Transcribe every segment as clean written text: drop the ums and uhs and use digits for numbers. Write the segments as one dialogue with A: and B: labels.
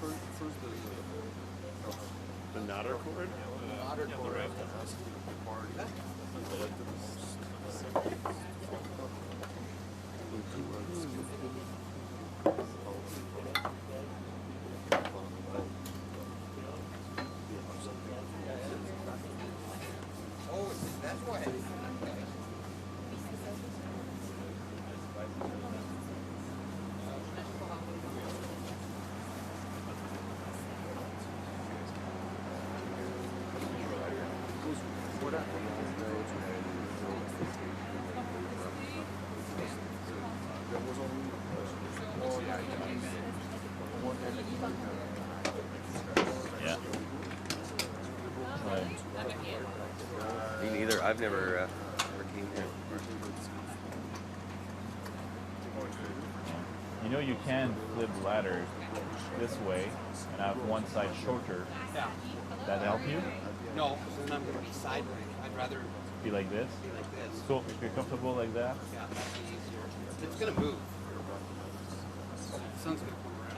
A: The Nader chord?
B: Nader chord. Oh, that's why.
C: Yeah.
D: Me neither. I've never came here.
C: You know you can flip the ladder this way and have one side shorter.
B: Yeah.
C: That help you?
B: No, then I'm going to be sideways. I'd rather
C: Be like this?
B: be like this.
C: So if you're comfortable like that,
B: Yeah, that'd be easier. It's going to move. Sun's going to come around.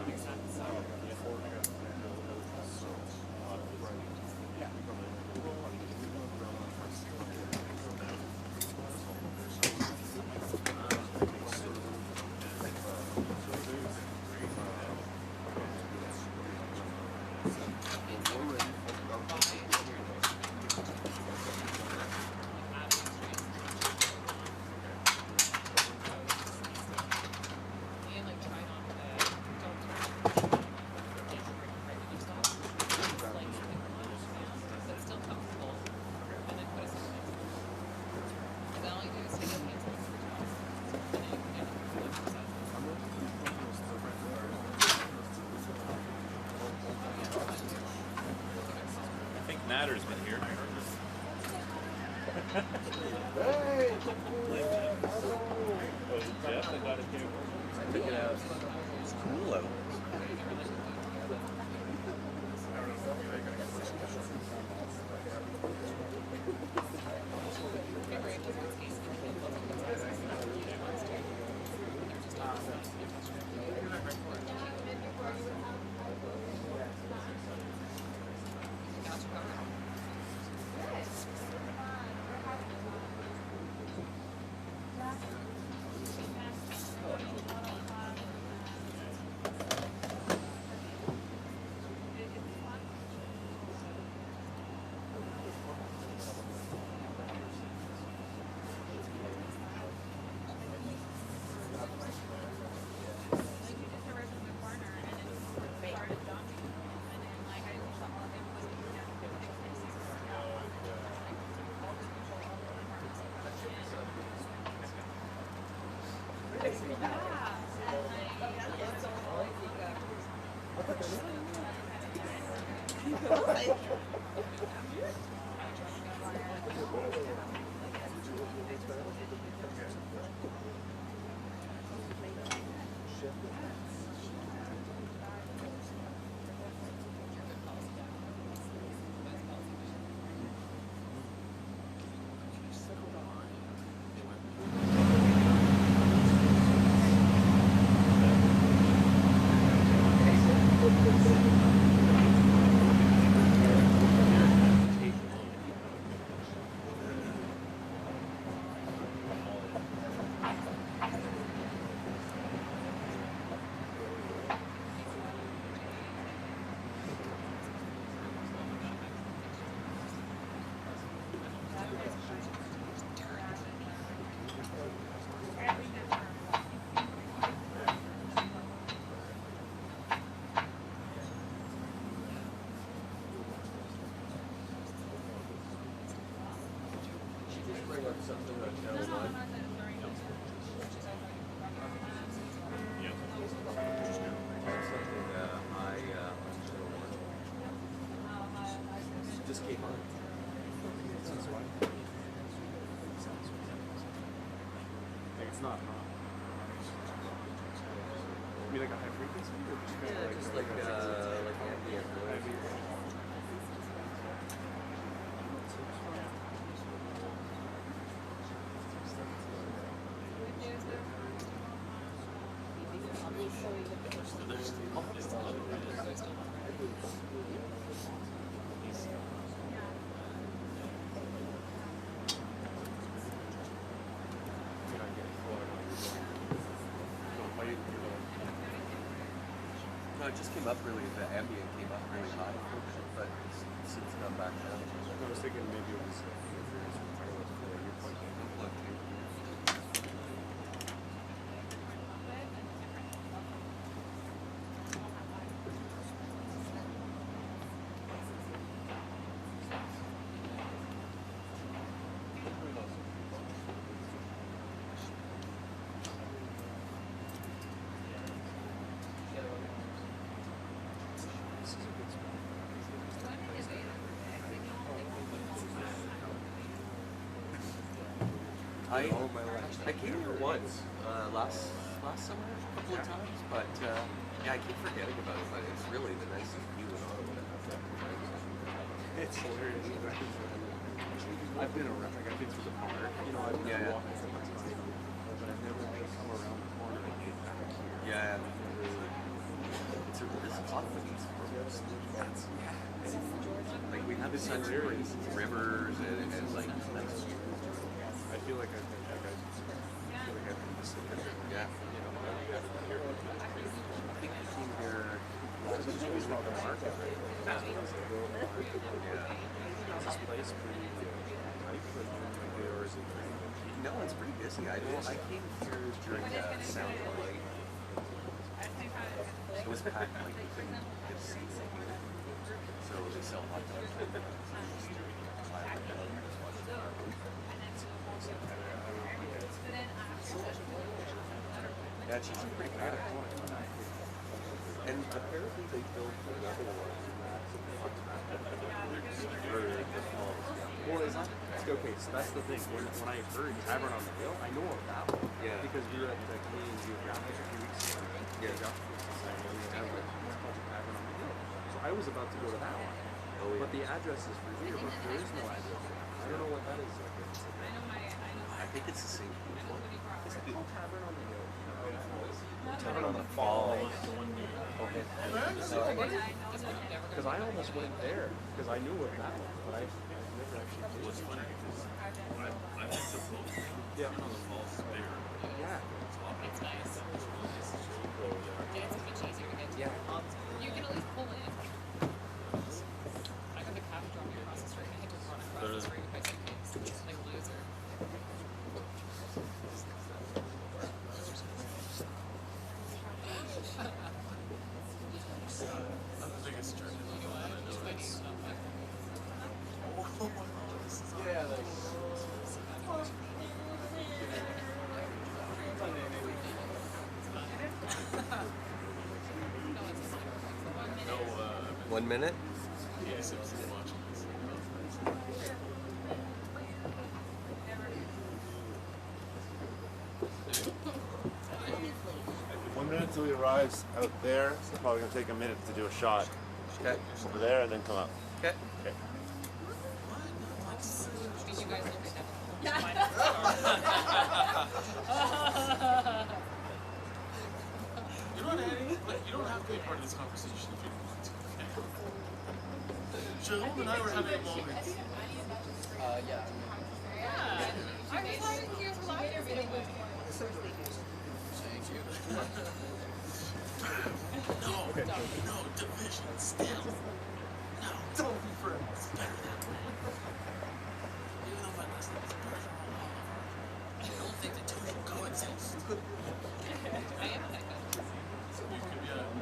C: I think Natter's been here. Jeff, I got it here.
D: Check it out. It's cool out. Just came on.
A: Like it's not. You mean like a high frequency? Or just kind
D: Yeah,
A: of
D: just like ambient noise.
E: I'll show you the pictures.
D: No, it just came up really. The ambient came up really high, but it's since come back down.
A: I was thinking maybe it was interference with wireless for your point.
D: Look,
A: This is a good spot. All my life.
D: I came here once last summer a couple of times, but yeah, I keep forgetting about it. But it's really the nicest view in Ottawa.
A: It's hilarious. I've been around, like I've been through the park, you know, I've been
D: Yeah, yeah.
A: walking so much time, but I've never actually come around the corner and get back here.
D: Yeah, this is hot for these programs. Like we have such great rivers and like nice.
A: I feel like I've been, missing it.
D: Yeah.
A: You know,
D: I think we came here.
A: last week was around the market, right?
D: Yeah.
A: Is this place pretty tight, like during the day, or is it pretty?
D: No, it's pretty busy. I came here during Sound Light. It was packed, like you couldn't get seats in here. So they sell hot dogs. Yeah, it's usually pretty packed. And apparently they built another one for the falls.
A: Well, it's not. Okay, so that's the thing. When I heard Tavern on the Hill, I know of that one.
D: Yeah.
A: Because we were at the Canadian Geographic a few weeks ago.
D: Yeah.
A: Geographical Society, and they have it's called the Tavern on the Hill. So I was about to go to that one.
D: Oh, yeah.
A: But the address is for here, but there is no address. I don't know what that is.
D: I think it's the same one.
A: Is it called Tavern on the Hill?
D: Tavern on the Falls.
A: Because I almost went there because I knew of that one, but I never actually did.
E: What's funny because I like the boat.
A: Yeah.
E: On the falls is bigger.
A: Yeah.
F: It's nice. And it's much easier to get to.
A: Yeah.
F: You can at least pull in. I got the cab drop me across the street. I had to run across the street with my suitcase. Like a loser.
E: I'm the biggest jerk.
F: You know what? Just my name's not like
E: No,
D: 1 minute?
E: yes, it was watching this.
G: 1 minute till he arrives out there. So probably gonna take a minute to do a shot
D: Okay.
G: over there and then come up.
D: Okay.
G: Okay.
F: Did you guys look at that? Mine is
E: You know what, Annie? Like, you don't have to be part of this conversation if you don't want to, okay? Jerome and I were having a moment.
F: Yeah. I was having tears for laughter.
E: No, division, still. No, don't be friends. It's better that way. Even though my last name is Bergeron, I don't think the two should coexist.
F: I am like that.
E: You could be a friend.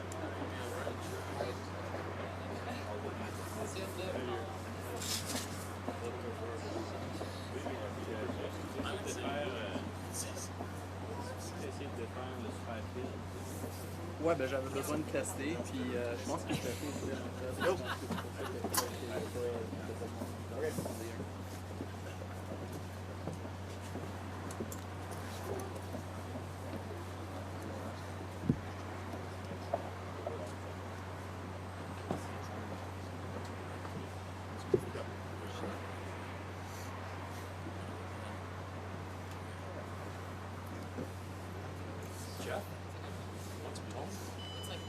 E: I would say, insist.
H: Ouais, ben j'avais besoin de tester, puis je pense que je vais faire.
A: Jeff?
F: It's like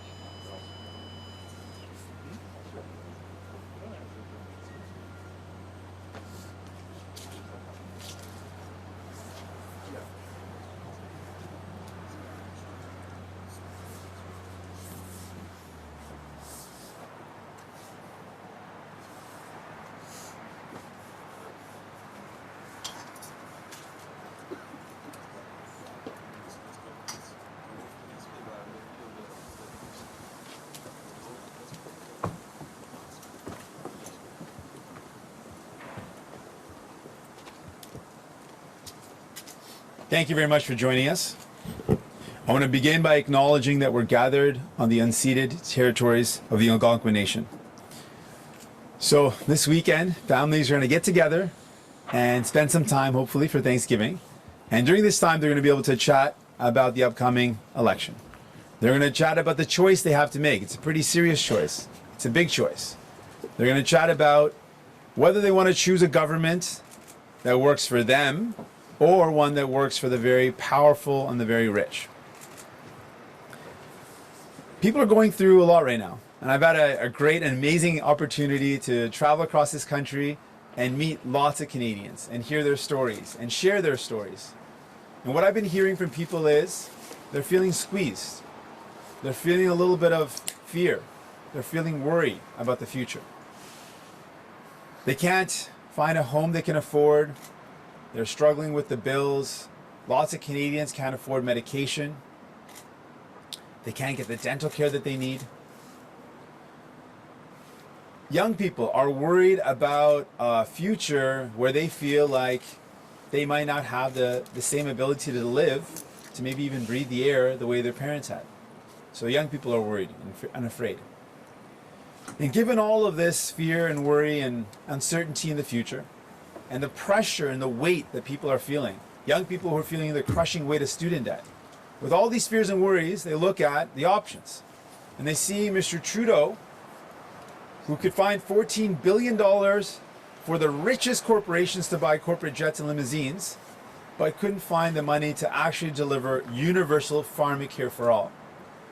I: Thank you very much for joining us. I want to begin by acknowledging that we're gathered on the unceded territories of the Algonquin Nation. So this weekend, families are going to get together and spend some time, hopefully, for Thanksgiving. And during this time, they're going to be able to chat about the upcoming election. They're going to chat about the choice they have to make. It's a pretty serious choice. It's a big choice. They're going to chat about whether they want to choose a government that works for them or one that works for the very powerful and the very rich. People are going through a lot right now. And I've had a great and amazing opportunity to travel across this country and meet lots of Canadians and hear their stories and share their stories. And what I've been hearing from people is they're feeling squeezed. They're feeling a little bit of fear. They're feeling worried about the future. They can't find a home they can afford. They're struggling with the bills. Lots of Canadians can't afford medication. They can't get the dental care that they need. Young people are worried about a future where they feel like they might not have the same ability to live, to maybe even breathe the air the way their parents had. So young people are worried and afraid. And given all of this fear and worry and uncertainty in the future, and the pressure and the weight that people are feeling, young people who are feeling the crushing weight of student debt, with all these fears and worries, they look at the options. And they see Mr. Trudeau, who could find $14 billion for the richest corporations to buy corporate jets and limousines, but couldn't find the money to actually deliver universal pharmacare for all.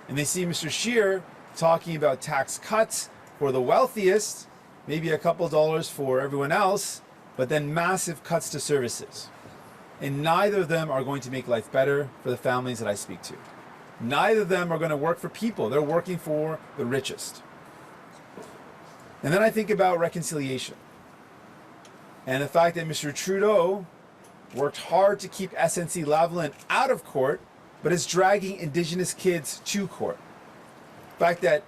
I: And they see Mr. Scheer talking about tax cuts for the wealthiest, maybe a couple dollars for everyone else, but then massive cuts to services. And neither of them are going to make life better for the families that I speak to. Neither of them are going to work for people. They're working for the richest. And then I think about reconciliation. And the fact that Mr. Trudeau worked hard to keep SNC-Lavalin out of court, but is dragging Indigenous kids to court. The fact that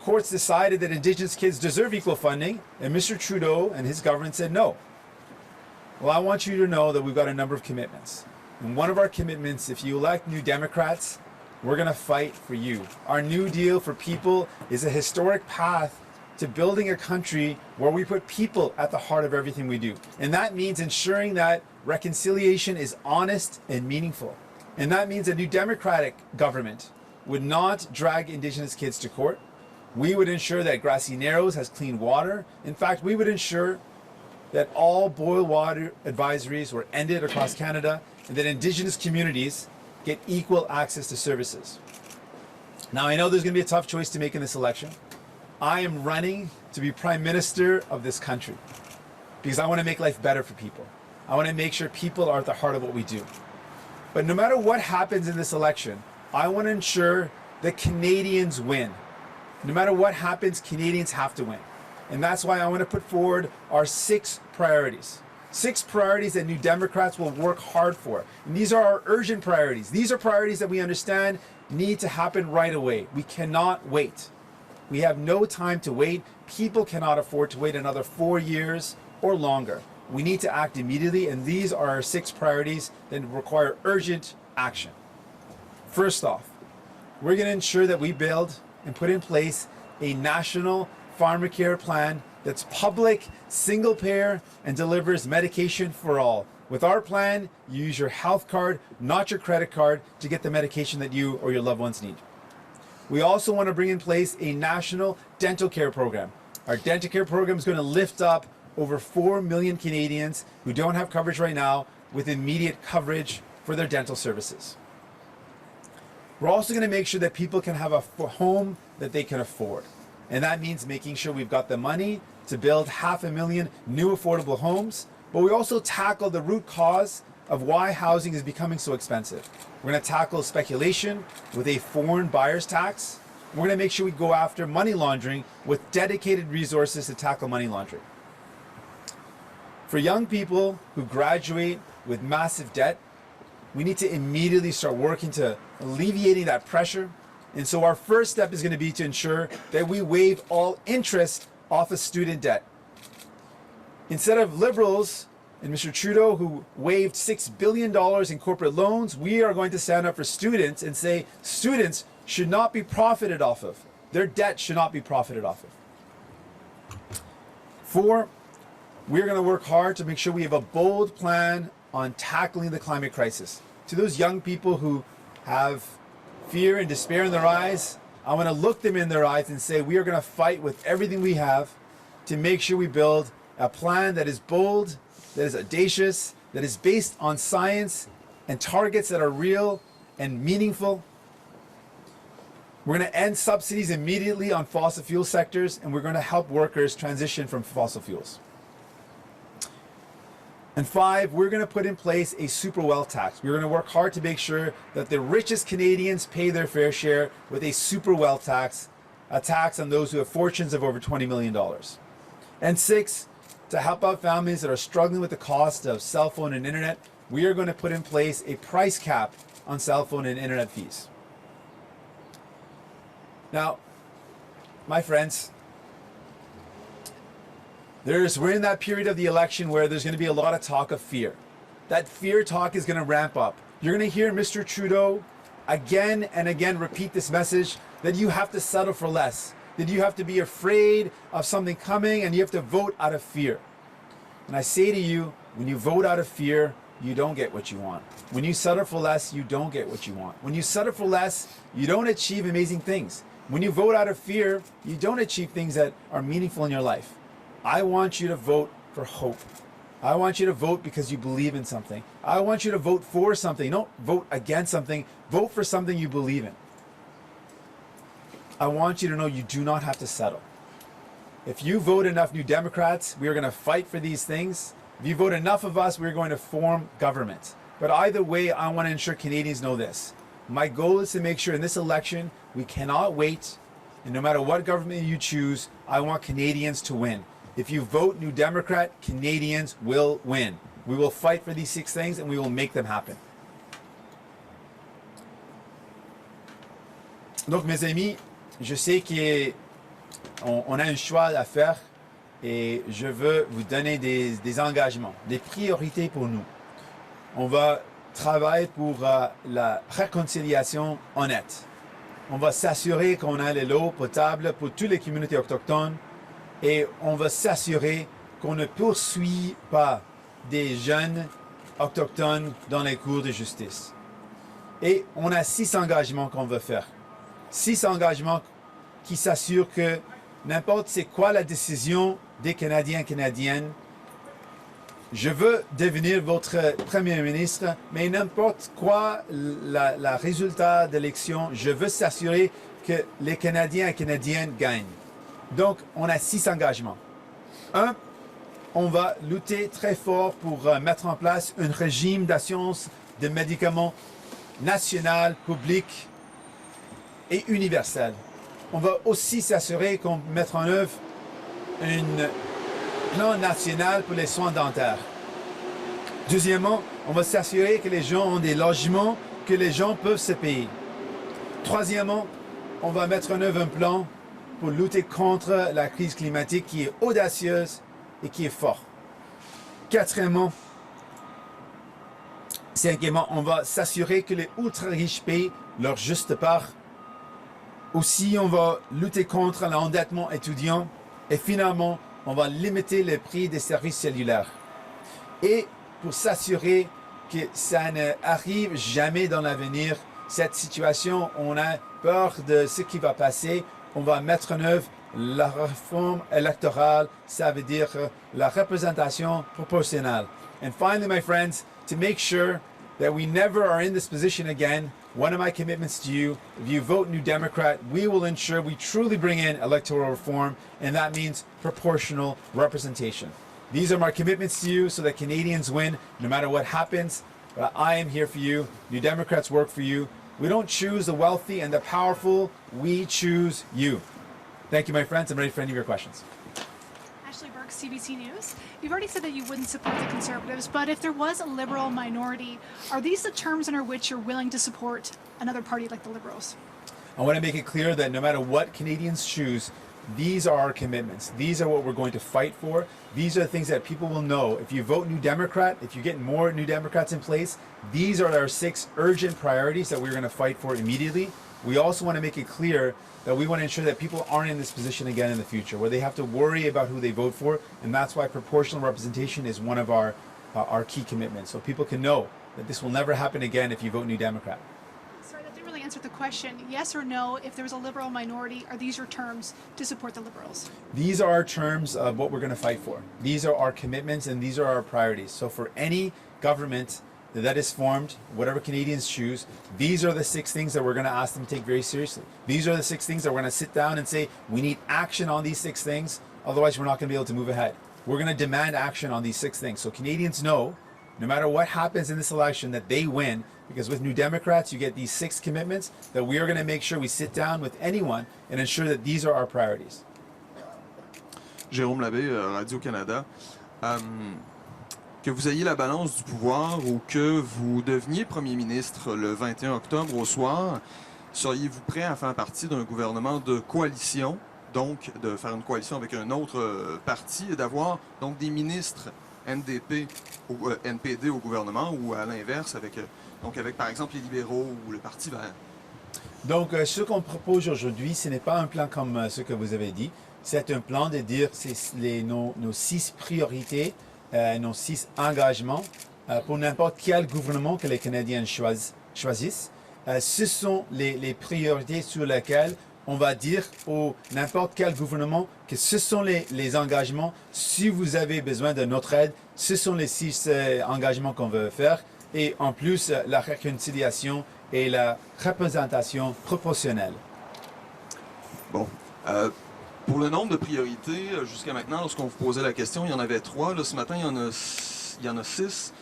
I: courts decided that Indigenous kids deserve equal funding, and Mr. Trudeau and his government said no. Well, I want you to know that we've got a number of commitments. And one of our commitments, if you elect New Democrats, we're going to fight for you. Our New Deal for People is a historic path to building a country where we put people at the heart of everything we do. And that means ensuring that reconciliation is honest and meaningful. And that means a New Democratic government would not drag Indigenous kids to court. We would ensure that Grassy Narrows has clean water. In fact, we would ensure that all boil water advisories were ended across Canada and that Indigenous communities get equal access to services. Now, I know there's going to be a tough choice to make in this election. I am running to be Prime Minister of this country because I want to make life better for people. I want to make sure people are at the heart of what we do. But no matter what happens in this election, I want to ensure that Canadians win. No matter what happens, Canadians have to win. And that's why I want to put forward our 6 priorities. 6 priorities that New Democrats will work hard for. And these are our urgent priorities. These are priorities that we understand need to happen right away. We cannot wait. We have no time to wait. People cannot afford to wait another 4 years or longer. We need to act immediately, and these are our 6 priorities that require urgent action. First off, we're going to ensure that we build and put in place a national pharmacare plan that's public, single payer, and delivers medication for all. With our plan, you use your health card, not your credit card, to get the medication that you or your loved ones need. We also want to bring in place a national dental care program. Our dental care program is going to lift up over 4 million Canadians who don't have coverage right now with immediate coverage for their dental services. We're also going to make sure that people can have a home that they can afford. And that means making sure we've got the money to build 500,000 new affordable homes, but we also tackle the root cause of why housing is becoming so expensive. We're going to tackle speculation with a foreign buyer's tax. We're going to make sure we go after money laundering with dedicated resources to tackle money laundering. For young people who graduate with massive debt, we need to immediately start working to alleviating that pressure. And so our first step is going to be to ensure that we waive all interest off of student debt. Instead of Liberals and Mr. Trudeau, who waived $6 billion in corporate loans, we are going to stand up for students and say students should not be profited off of. Their debt should not be profited off of. 4, we're going to work hard to make sure we have a bold plan on tackling the climate crisis. To those young people who have fear and despair in their eyes, I want to look them in their eyes and say we are going to fight with everything we have to make sure we build a plan that is bold, that is audacious, that is based on science and targets that are real and meaningful. We're going to end subsidies immediately on fossil fuel sectors, and we're going to help workers transition from fossil fuels. And 5, we're going to put in place a super wealth tax. We're going to work hard to make sure that the richest Canadians pay their fair share with a super wealth tax, a tax on those who have fortunes of over $20 million. And 6, to help out families that are struggling with the cost of cell phone and internet, we are going to put in place a price cap on cell phone and internet fees. Now, my friends, we're in that period of the election where there's going to be a lot of talk of fear. That fear talk is going to ramp up. You're going to hear Mr. Trudeau again and again repeat this message that you have to settle for less, that you have to be afraid of something coming and you have to vote out of fear. And I say to you, when you vote out of fear, you don't get what you want. When you settle for less, you don't get what you want. When you settle for less, you don't achieve amazing things. When you vote out of fear, you don't achieve things that are meaningful in your life. I want you to vote for hope. I want you to vote because you believe in something. I want you to vote for something. Don't vote against something. Vote for something you believe in. I want you to know you do not have to settle. If you vote enough New Democrats, we are going to fight for these things. If you vote enough of us, we're going to form government. But either way, I want to ensure Canadians know this. My goal is to make sure in this election, we cannot wait. And no matter what government you choose, I want Canadians to win. If you vote New Democrat, Canadians will win. We will fight for these 6 things and we will make them happen. Donc mes amis, je sais qu'on a un choix à faire et je veux vous donner des engagements, des priorités pour nous. On va travailler pour la réconciliation honnête. On va s'assurer qu'on a l'eau potable pour toutes les communautés autochtones. Et on va s'assurer qu'on ne poursuit pas des jeunes autochtones dans les cours de justice. Et on a 6 engagements qu'on veut faire. 6 engagements qui s'assurent que n'importe c'est quoi la décision des Canadiens et Canadiennes, je veux devenir votre Premier ministre, mais n'importe quoi la résultat d'élection, je veux s'assurer que les Canadiens et Canadiennes gagnent. Donc, on a 6 engagements. 1, on va lutter très fort pour mettre en place un régime d'assurance de médicaments national, public et universel. On va aussi s'assurer qu'on mette en œuvre un plan national pour les soins dentaires. Deuxièmement, on va s'assurer que les gens ont des logements que les gens peuvent se payer. Troisièmement, on va mettre en œuvre un plan pour lutter contre la crise climatique qui est audacieuse et qui est forte. Quatrièmement, cinquièmement, on va s'assurer que les ultra-riches payent leur juste part. Aussi, on va lutter contre l'endettement étudiant. Et finalement, on va limiter le prix des services cellulaires. Et pour s'assurer que ça ne arrive jamais dans l'avenir, cette situation, on a peur de ce qui va passer, on va mettre en œuvre la réforme électorale, ça veut dire la représentation proportionnelle. And finally, my friends, to make sure that we never are in this position again, one of my commitments to you, if you vote New Democrat, we will ensure we truly bring in electoral reform, and that means proportional representation. These are my commitments to you so that Canadians win no matter what happens. But I am here for you. New Democrats work for you. We don't choose the wealthy and the powerful. We choose you. Thank you, my friends. I'm ready for any of your questions.
J: Ashley Burke, CBC News. You've already said that you wouldn't support the Conservatives, but if there was a Liberal minority, are these the terms under which you're willing to support another party like the Liberals?
I: I want to make it clear that no matter what Canadians choose, these are our commitments. These are what we're going to fight for. These are the things that people will know. If you vote New Democrat, if you get more New Democrats in place, these are our 6 urgent priorities that we're going to fight for immediately. We also want to make it clear that we want to ensure that people aren't in this position again in the future, where they have to worry about who they vote for, and that's why proportional representation is one of our key commitments. So people can know that this will never happen again if you vote New Democrat.
J: Sorry, that didn't really answer the question. Yes or no, if there was a liberal minority, are these your terms to support the Liberals?
I: These are our terms of what we're going to fight for. These are our commitments and these are our priorities. So for any government that is formed, whatever Canadians choose, these are the 6 things that we're going to ask them to take very seriously. These are the 6 things that we're going to sit down and say, we need action on these 6 things, otherwise we're not going to be able to move ahead. We're going to demand action on these 6 things. So Canadians know, no matter what happens in this election, that they win, because with New Democrats, you get these 6 commitments that we are going to make sure we sit down with anyone and ensure that these are our priorities.
K: Jérôme Labbé, Radio-Canada. Que vous ayez la balance du pouvoir ou que vous deveniez premier ministre le 21 octobre au soir, seriez-vous prêt à faire partie d'un gouvernement de coalition, donc de faire une coalition avec un autre parti et d'avoir donc des ministres NDP ou NPD au gouvernement ou à l'inverse avec par exemple les libéraux ou le Parti vert?
I: Donc ce qu'on propose aujourd'hui, ce n'est pas un plan comme ce que vous avez dit, c'est un plan de dire nos 6 priorités, nos 6 engagements pour n'importe quel gouvernement que les Canadiens choisissent. Ce sont les priorités sur lesquelles on va dire au n'importe quel gouvernement que ce sont les engagements. Si vous avez besoin de notre aide, ce sont les 6 engagements qu'on veut faire. Et en plus, la réconciliation et la représentation proportionnelle.
K: Bon. Pour le nombre de priorités, jusqu'à maintenant, lorsqu'on vous posait la question, il y en avait 3. Là, ce matin, il y en a 6,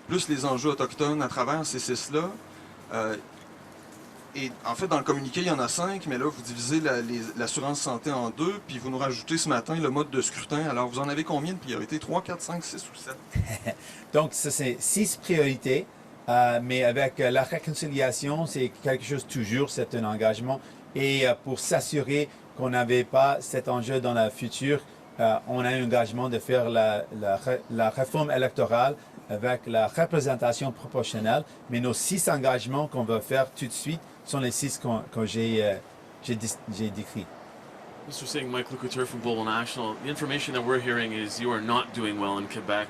K: plus les enjeux autochtones à travers ces 6-là. Et en fait, dans le communiqué, il y en a 5, mais là, vous divisez l'assurance santé en 2, puis vous nous rajoutez ce matin le mode de scrutin. Alors, vous en avez combien de priorités? 3, 4, 5, 6 ou 7?
I: Donc, ça, c'est 6 priorités, mais avec la réconciliation, c'est quelque chose toujours, c'est un engagement. Et pour s'assurer qu'on n'avait pas cet enjeu dans le futur, on a un engagement de faire la réforme électorale avec la représentation proportionnelle. Mais nos 6 engagements qu'on va faire tout de suite sont les 6 que j'ai décrits.
L: Mr. Singh, Mike Lecouture from Global National. The information that we're hearing is you are not doing well in Quebec,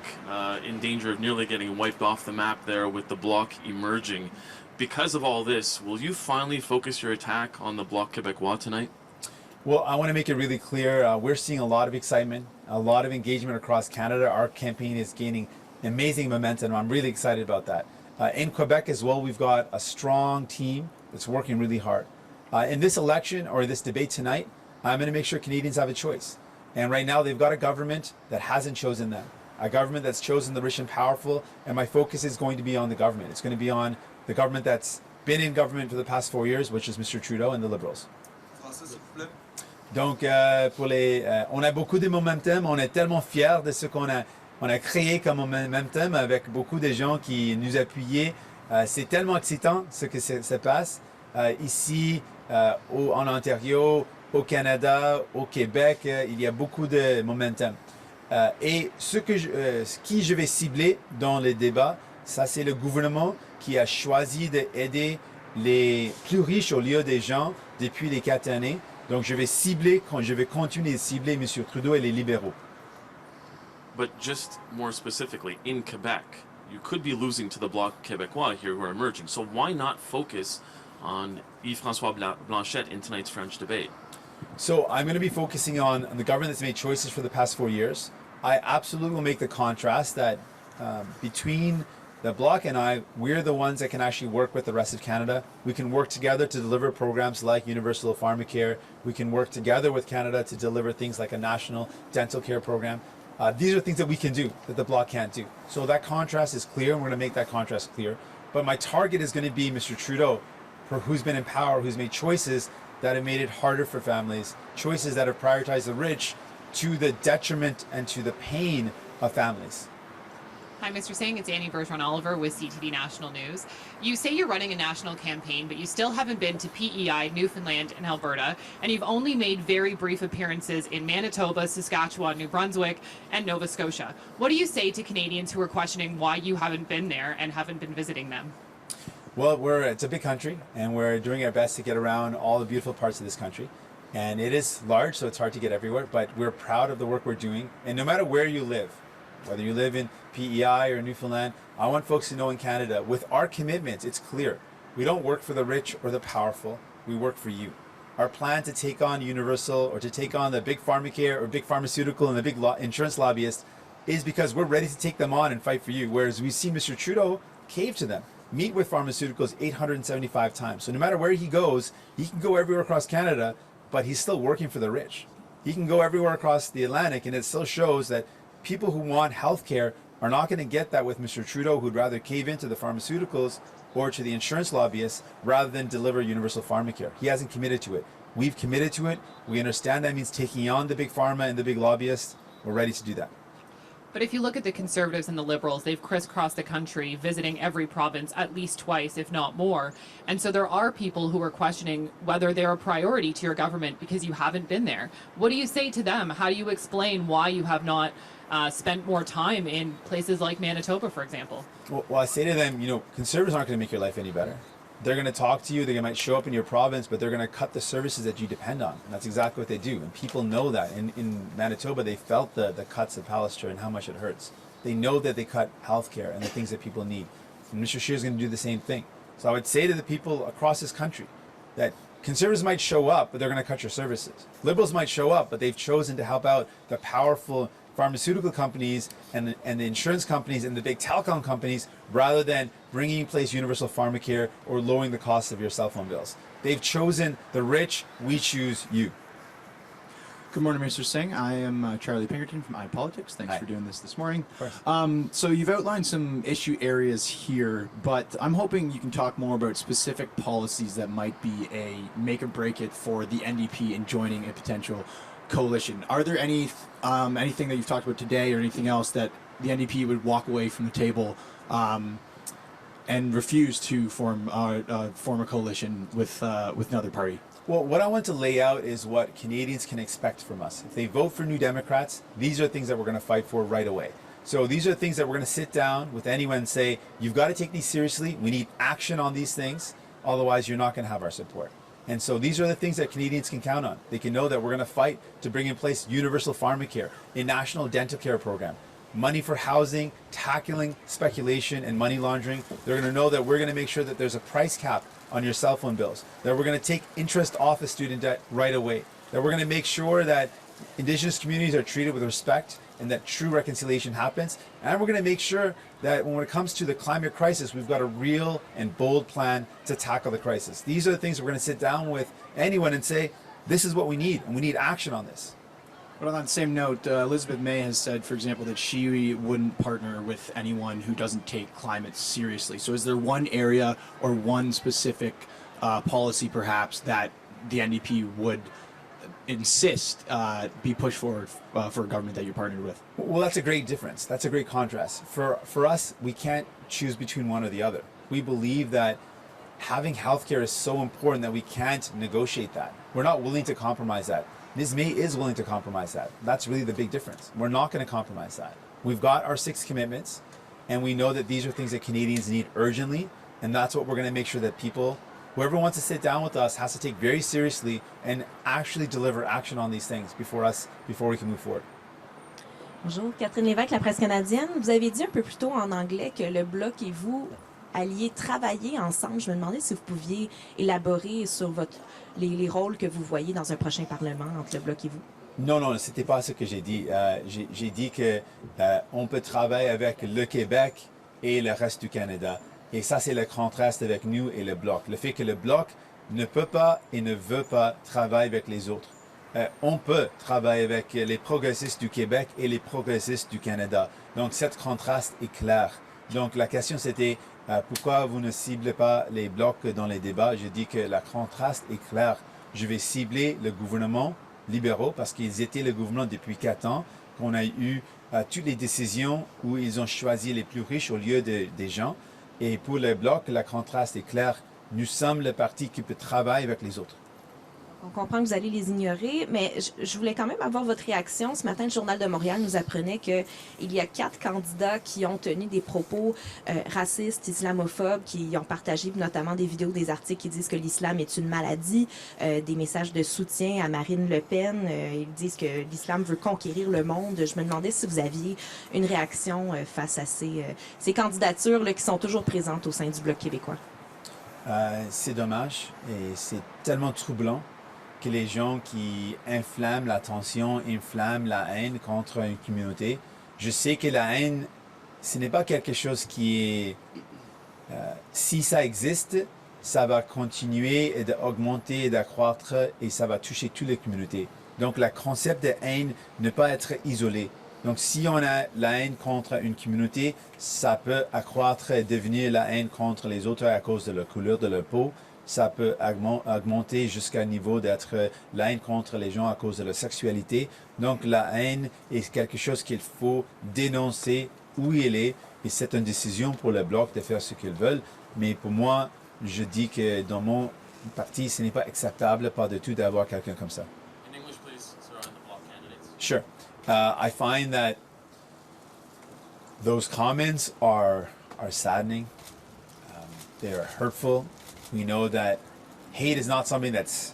L: in danger of nearly getting wiped off the map there with the Bloc emerging. Because of all this, will you finally focus your attack on the Bloc Québécois tonight?
I: Well, I want to make it really clear. We're seeing a lot of excitement, a lot of engagement across Canada. Our campaign is gaining amazing momentum. I'm really excited about that. In Quebec as well, we've got a strong team that's working really hard. In this election or this debate tonight, I'm going to make sure Canadians have a choice. And right now, they've got a government that hasn't chosen them, a government that's chosen the rich and powerful. And my focus is going to be on the government. It's going to be on the government that's been in government for the past 4 years, which is Mr. Trudeau and the Liberals. Donc, on a beaucoup de momentum. On est tellement fiers de ce qu'on a créé comme momentum avec beaucoup de gens qui nous appuyaient. C'est tellement excitant ce que se passe ici en Ontario, au Canada, au Québec. Il y a beaucoup de momentum. Et qui je vais cibler dans les débats, ça c'est le gouvernement qui a choisi d'aider les plus riches au lieu des gens depuis les 4 années. Donc je vais continuer de cibler M. Trudeau et les libéraux.
L: But just more specifically, in Quebec, you could be losing to the Bloc Québécois here who are emerging. So why not focus on Yves-François Blanchet in tonight's French debate?
I: So I'm going to be focusing on the government that's made choices for the past 4 years. I absolutely will make the contrast that between the Bloc and I, we're the ones that can actually work with the rest of Canada. We can work together to deliver programs like universal pharmacare. We can work together with Canada to deliver things like a national dental care program. These are things that we can do that the Bloc can't do. So that contrast is clear, and we're going to make that contrast clear. But my target is going to be Mr. Trudeau, who's been in power, who's made choices that have made it harder for families, choices that have prioritized the rich to the detriment and to the pain of families.
F: Hi, Mr. Singh. It's Annie Bergeron-Oliver with CTV National News. You say you're running a national campaign, but you still haven't been to PEI, Newfoundland, and Alberta, and you've only made very brief appearances in Manitoba, Saskatchewan, New Brunswick, and Nova Scotia. What do you say to Canadians who are questioning why you haven't been there and haven't been visiting them?
I: Well, it's a big country, and we're doing our best to get around all the beautiful parts of this country. And it is large, so it's hard to get everywhere, but we're proud of the work we're doing. And no matter where you live, whether you live in PEI or Newfoundland, I want folks to know in Canada, with our commitments, it's clear. We don't work for the rich or the powerful, we work for you. Our plan to take on Universal or to take on the big pharmacare or big pharmaceutical and the big insurance lobbyists is because we're ready to take them on and fight for you. Whereas we see Mr. Trudeau cave to them, meet with pharmaceuticals 875 times. So no matter where he goes, he can go everywhere across Canada, but he's still working for the rich. He can go everywhere across the Atlantic, and it still shows that people who want health care are not going to get that with Mr. Trudeau, who'd rather cave into the pharmaceuticals or to the insurance lobbyists rather than deliver universal pharmacare. He hasn't committed to it. We've committed to it. We understand that means taking on the big pharma and the big lobbyists. We're ready to do that.
F: But if you look at the Conservatives and the Liberals, they've crisscrossed the country, visiting every province at least twice, if not more. And so there are people who are questioning whether they're a priority to your government because you haven't been there. What do you say to them? How do you explain why you have not spent more time in places like Manitoba, for example?
I: Well, I say to them, Conservatives aren't going to make your life any better. They're going to talk to you, they might show up in your province, but they're going to cut the services that you depend on. And that's exactly what they do. And people know that. In Manitoba, they felt the cuts of Palliser and how much it hurts. They know that they cut healthcare and the things that people need. And Mr. Scheer is going to do the same thing. So I would say to the people across this country that Conservatives might show up, but they're going to cut your services. Liberals might show up, but they've chosen to help out the powerful pharmaceutical companies and the insurance companies and the big telecom companies rather than bringing in place universal pharmacare or lowering the cost of your cell phone bills. They've chosen the rich, we choose you.
M: Good morning, Mr. Singh. I am Charlie Pinkerton from iPolitics. Thanks for doing this morning.
I: Of course.
M: So you've outlined some issue areas here, but I'm hoping you can talk more about specific policies that might be a make or break it for the NDP in joining a potential coalition. Are there anything that you've talked about today or anything else that the NDP would walk away from the table and refuse to form a coalition with another party?
I: Well, what I want to lay out is what Canadians can expect from us. If they vote for New Democrats, these are things that we're going to fight for right away. So these are things that we're going to sit down with anyone and say, you've got to take these seriously. We need action on these things. Otherwise, you're not going to have our support. And so these are the things that Canadians can count on. They can know that we're going to fight to bring in place universal pharmacare, a national dental care program, money for housing, tackling speculation and money laundering. They're going to know that we're going to make sure that there's a price cap on your cell phone bills, that we're going to take interest off of student debt right away, that we're going to make sure that Indigenous communities are treated with respect and that true reconciliation happens. And we're going to make sure that when it comes to the climate crisis, we've got a real and bold plan to tackle the crisis. These are the things we're going to sit down with anyone and say, this is what we need, and we need action on this.
M: But on that same note, Elizabeth May has said, for example, that she wouldn't partner with anyone who doesn't take climate seriously. So is there one area or one specific policy, perhaps, that the NDP would insist be pushed forward for a government that you're partnered with?
I: Well, that's a great difference. That's a great contrast. For us, we can't choose between one or the other. We believe that having healthcare is so important that we can't negotiate that. We're not willing to compromise that. Ms. May is willing to compromise that. That's really the big difference. We're not going to compromise that. We've got our 6 commitments, and we know that these are things that Canadians need urgently, and that's what we're going to make sure that people, whoever wants to sit down with us, has to take very seriously and actually deliver action on these things before we can move forward.
N: Bonjour, Catherine Lévesque, la presse canadienne. Vous avez dit un peu plus tôt en anglais que le Bloc et vous alliez travailler ensemble. Je me demandais si vous pouviez élaborer sur les rôles que vous voyez dans un prochain Parlement entre le Bloc et vous.
I: Non, c'était pas ce que j'ai dit. J'ai dit que on peut travailler avec le Québec et le reste du Canada. Et ça, c'est le contraste avec nous et le Bloc. Le fait que le Bloc ne peut pas et ne veut pas travailler avec les autres. On peut travailler avec les progressistes du Québec et les progressistes du Canada. Donc, ce contraste est clair. Donc, la question, c'était pourquoi vous ne ciblez pas les blocs dans les débats? Je dis que le contraste est clair. Je vais cibler le gouvernement libéraux parce qu'ils étaient le gouvernement depuis 4 ans qu'on a eu toutes les décisions où ils ont choisi les plus riches au lieu des gens. Et pour le Bloc, le contraste est clair. Nous sommes le parti qui peut travailler avec les autres.
N: On comprend que vous allez les ignorer, mais je voulais quand même avoir votre réaction. Ce matin, le Journal de Montréal nous apprenait qu'il y a 4 candidats qui ont tenu des propos racistes, islamophobes, qui ont partagé notamment des vidéos, des articles qui disent que l'islam est une maladie, des messages de soutien à Marine Le Pen. Ils disent que l'islam veut conquérir le monde. Je me demandais si vous aviez une réaction face à ces candidatures là, qui sont toujours présentes au sein du Bloc québécois.
I: C'est dommage et c'est tellement troublant que les gens qui inflamment la tension, inflamment la haine contre une communauté. Je sais que la haine, ce n'est pas quelque chose qui est... si ça existe, ça va continuer et d'augmenter et d'accroître et ça va toucher toutes les communautés. Donc le concept de haine ne peut pas être isolé. Donc si on a la haine contre une communauté, ça peut accroître et devenir la haine contre les autres à cause de la couleur de leur peau. Ça peut augmenter jusqu'à un niveau d'être la haine contre les gens à cause de leur sexualité. Donc la haine est quelque chose qu'il faut dénoncer où il est. Et c'est une décision pour le Bloc de faire ce qu'ils veulent. Mais pour moi, je dis que dans mon parti, ce n'est pas acceptable pas du tout d'avoir quelqu'un comme ça.
L: In English, please, sir, on the Bloc candidates.
I: Sure. I find that those comments are saddening. They are hurtful. We know that hate is not something that's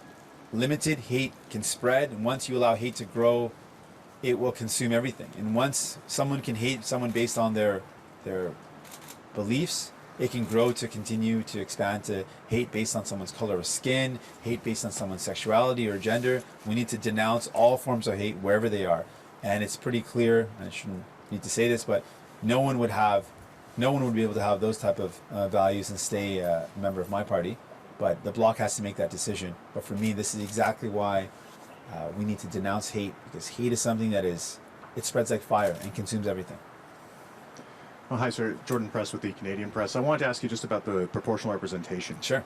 I: limited. Hate can spread. And once you allow hate to grow, it will consume everything. And once someone can hate someone based on their beliefs, it can grow to continue to expand to hate based on someone's color of skin, hate based on someone's sexuality or gender. We need to denounce all forms of hate wherever they are. And it's pretty clear, I shouldn't need to say this, but no one would be able to have those type of values and stay a member of my party. But the Bloc has to make that decision. But for me, this is exactly why we need to denounce hate, because hate is something that it spreads like fire and consumes everything.
O: Oh, hi, sir. Jordan Press with the Canadian Press. I wanted to ask you just about the proportional representation.
I: Sure.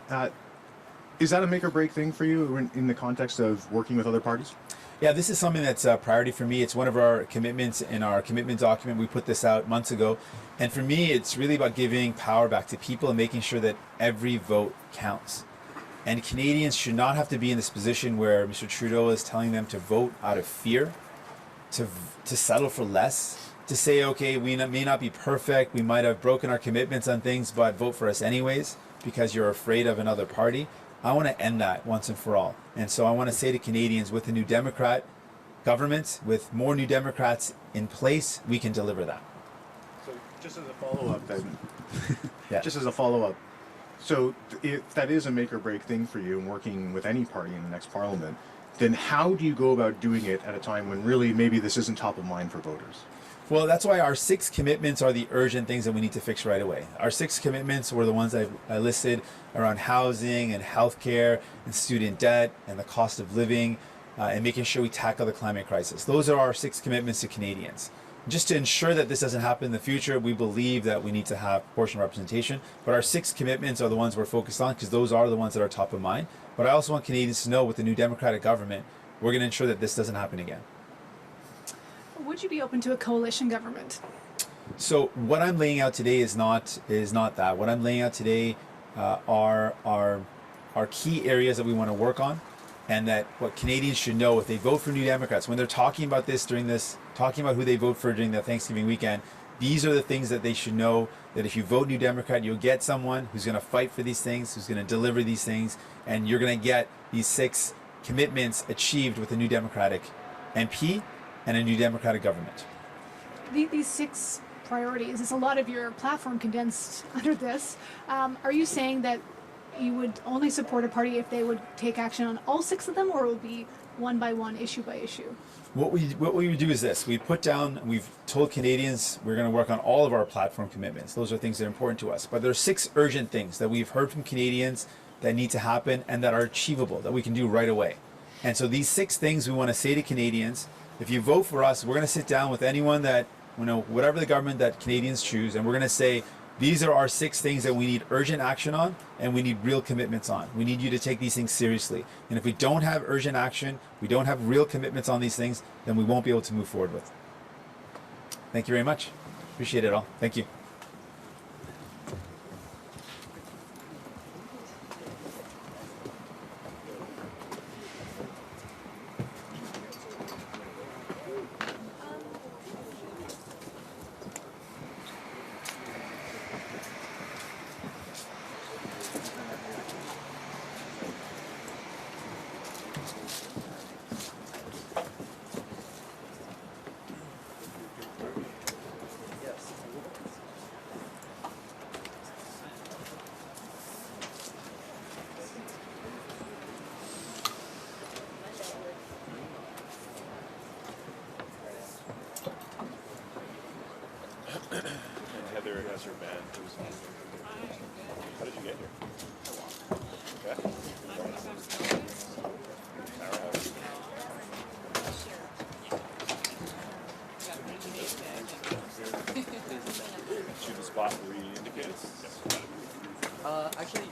O: Is that a make or break thing for you in the context of working with other parties?
I: Yeah, this is something that's a priority for me. It's one of our commitments in our commitment document. We put this out months ago. And for me, it's really about giving power back to people and making sure that every vote counts. And Canadians should not have to be in this position where Mr. Trudeau is telling them to vote out of fear, to settle for less, to say, okay, we may not be perfect, we might have broken our commitments on things, but vote for us anyways because you're afraid of another party. I want to end that once and for all. And so I want to say to Canadians, with the new Democrat government, with more new Democrats in place, we can deliver that.
O: So just as a follow-up then,
I: Yeah.
O: just as a follow-up, so if that is a make or break thing for you and working with any party in the next parliament, then how do you go about doing it at a time when really maybe this isn't top of mind for voters?
I: Well, that's why our 6 commitments are the urgent things that we need to fix right away. Our 6 commitments were the ones I listed around housing and healthcare and student debt and the cost of living and making sure we tackle the climate crisis. Those are our 6 commitments to Canadians. Just to ensure that this doesn't happen in the future, we believe that we need to have proportional representation. But our 6 commitments are the ones we're focused on because those are the ones that are top of mind. But I also want Canadians to know with the new Democratic government, we're going to ensure that this doesn't happen again.
J: Would you be open to a coalition government?
I: So what I'm laying out today is not that. What I'm laying out today are key areas that we want to work on, and that what Canadians should know if they vote for New Democrats, when they're talking about talking about who they vote for during the Thanksgiving weekend, these are the things that they should know, that if you vote New Democrat, you'll get someone who's going to fight for these things, who's going to deliver these things, and you're going to get these 6 commitments achieved with a New Democratic MP and a New Democratic government.
J: These 6 priorities, is a lot of your platform condensed under this. Are you saying that you would only support a party if they would take action on all 6 of them, or it would be one by one, issue by issue?
I: What we would do is this. We've told Canadians we're going to work on all of our platform commitments. Those are things that are important to us. But there are 6 urgent things that we've heard from Canadians that need to happen and that are achievable, that we can do right away. And so these 6 things we want to say to Canadians, if you vote for us, we're going to sit down with anyone that, whatever the government that Canadians choose, and we're going to say, these are our 6 things that we need urgent action on and we need real commitments on. We need you to take these things seriously. And if we don't have urgent action, we don't have real commitments on these things, then we won't be able to move forward with. Thank you very much. Appreciate it all. Thank you.
G: And Heather has her band. How did you get here? Okay. Shoot the spot where we indicated? Yes.
D: Actually,